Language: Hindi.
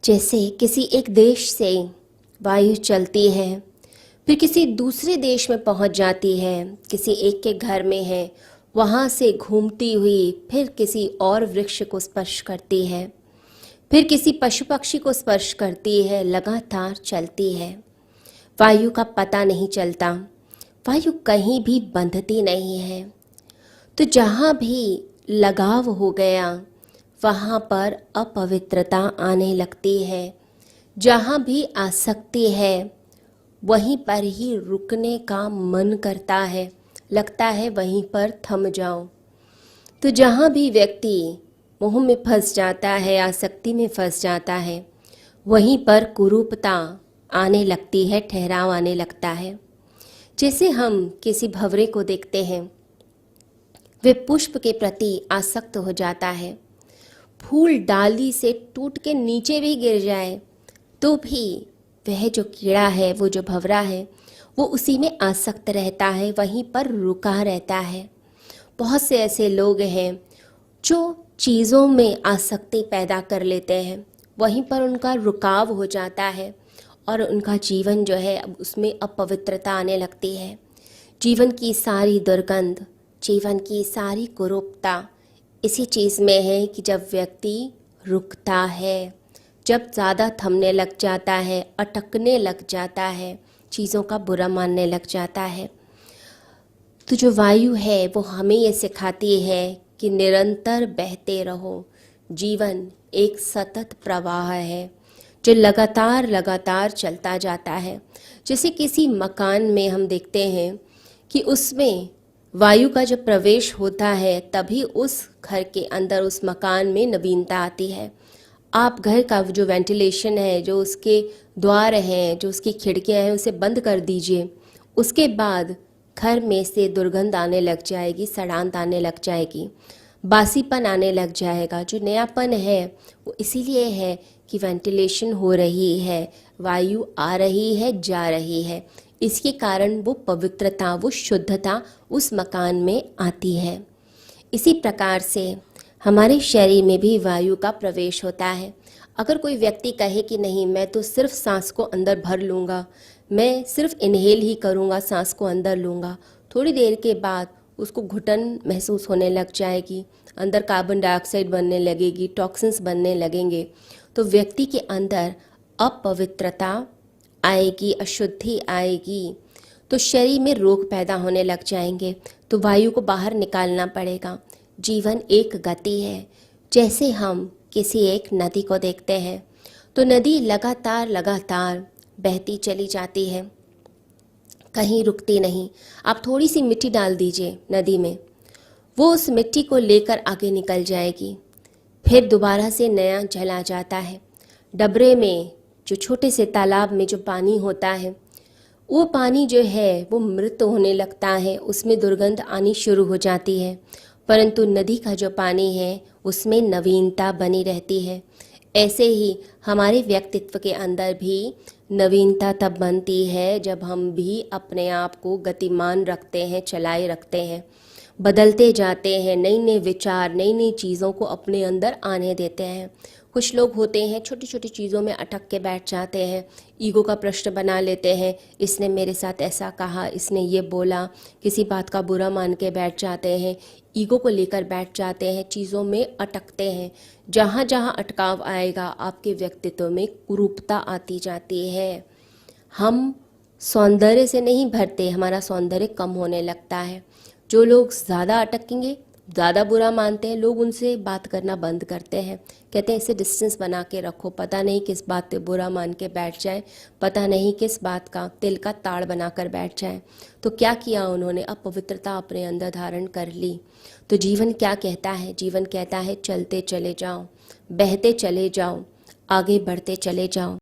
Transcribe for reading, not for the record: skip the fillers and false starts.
जैसे किसी एक देश से वायु चलती है, फिर किसी दूसरे देश में पहुंच जाती है, किसी एक के घर में है, वहां से घूमती हुई फिर किसी और वृक्ष को स्पर्श करती है, फिर किसी पशु पक्षी को स्पर्श करती है, लगातार चलती है। वायु का पता नहीं चलता, वायु कहीं भी बंधती नहीं है। तो जहाँ भी लगाव हो गया वहाँ पर अपवित्रता आने लगती है। जहाँ भी आसक्ति है वहीं पर ही रुकने का मन करता है, लगता है वहीं पर थम जाओ। तो जहाँ भी व्यक्ति मोह में फंस जाता है, आसक्ति में फंस जाता है, वहीं पर कुरूपता आने लगती है, ठहराव आने लगता है। जैसे हम किसी भंवरे को देखते हैं, वे पुष्प के प्रति आसक्त हो जाता है, फूल डाली से टूट के नीचे भी गिर जाए तो भी वह जो कीड़ा है, वो जो भंवरा है, वो उसी में आसक्त रहता है, वहीं पर रुका रहता है। बहुत से ऐसे लोग हैं जो चीज़ों में आसक्ति पैदा कर लेते हैं, वहीं पर उनका रुकाव हो जाता है और उनका जीवन जो है अब उसमें अपवित्रता आने लगती है। जीवन की सारी दुर्गंध, जीवन की सारी कुरूपता इसी चीज़ में है कि जब व्यक्ति रुकता है, जब ज़्यादा थमने लग जाता है, अटकने लग जाता है, चीज़ों का बुरा मानने लग जाता है। तो जो वायु है वो हमें ये सिखाती है कि निरंतर बहते रहो। जीवन एक सतत प्रवाह है जो लगातार लगातार चलता जाता है। जैसे किसी मकान में हम देखते हैं कि उसमें वायु का जब प्रवेश होता है तभी उस घर के अंदर, उस मकान में नवीनता आती है। आप घर का जो वेंटिलेशन है, जो उसके द्वार हैं, जो उसकी खिड़कियां हैं, उसे बंद कर दीजिए। उसके बाद घर में से दुर्गंध आने लग जाएगी, सड़ांत आने लग जाएगी, बासीपन आने लग जाएगा। जो नयापन है वो इसीलिए है कि वेंटिलेशन हो रही है, वायु आ रही है, जा रही है। इसके कारण वो पवित्रता, वो शुद्धता उस मकान में आती है। इसी प्रकार से हमारे शरीर में भी वायु का प्रवेश होता है। अगर कोई व्यक्ति कहे कि नहीं, मैं तो सिर्फ सांस को अंदर भर लूँगा, मैं सिर्फ इनहेल ही करूँगा, सांस को अंदर लूँगा, थोड़ी देर के बाद उसको घुटन महसूस होने लग जाएगी, अंदर कार्बन डाइऑक्साइड बनने लगेगी, टॉक्सिन्स बनने लगेंगे। तो व्यक्ति के अंदर अपवित्रता आएगी, अशुद्धि आएगी, तो शरीर में रोग पैदा होने लग जाएंगे। तो वायु को बाहर निकालना पड़ेगा। जीवन एक गति है। जैसे हम किसी एक नदी को देखते हैं तो नदी लगातार लगातार बहती चली जाती है, कहीं रुकती नहीं। आप थोड़ी सी मिट्टी डाल दीजिए नदी में, वो उस मिट्टी को लेकर आगे निकल जाएगी, फिर दोबारा से नया जल आ जाता है। डबरे में, जो छोटे से तालाब में जो पानी होता है, वो पानी जो है वो मृत होने लगता है, उसमें दुर्गंध आनी शुरू हो जाती है। परंतु नदी का जो पानी है उसमें नवीनता बनी रहती है। ऐसे ही हमारे व्यक्तित्व के अंदर भी नवीनता तब बनती है जब हम भी अपने आप को गतिमान रखते हैं, चलाए रखते हैं, बदलते जाते हैं, नई नई विचार, नई नई चीज़ों को अपने अंदर आने देते हैं। कुछ लोग होते हैं छोटी छोटी चीज़ों में अटक के बैठ जाते हैं, ईगो का प्रश्न बना लेते हैं, इसने मेरे साथ ऐसा कहा, इसने ये बोला, किसी बात का बुरा मान के बैठ जाते हैं, ईगो को लेकर बैठ जाते हैं, चीज़ों में अटकते हैं। जहाँ जहाँ अटकाव आएगा आपके व्यक्तित्व में कुरूपता आती जाती है। हम सौंदर्य से नहीं भरते, हमारा सौंदर्य कम होने लगता है। जो लोग ज़्यादा अटकेंगे, ज़्यादा बुरा मानते हैं, लोग उनसे बात करना बंद करते हैं, कहते हैं इसे डिस्टेंस बना के रखो, पता नहीं किस बात पे बुरा मान के बैठ जाए, पता नहीं किस बात का तिल का ताड़ बनाकर बैठ जाए। तो क्या किया उन्होंने? अपवित्रता अपने अंदर धारण कर ली। तो जीवन क्या कहता है? जीवन कहता है चलते चले जाओ, बहते चले जाओ, आगे बढ़ते चले जाओ।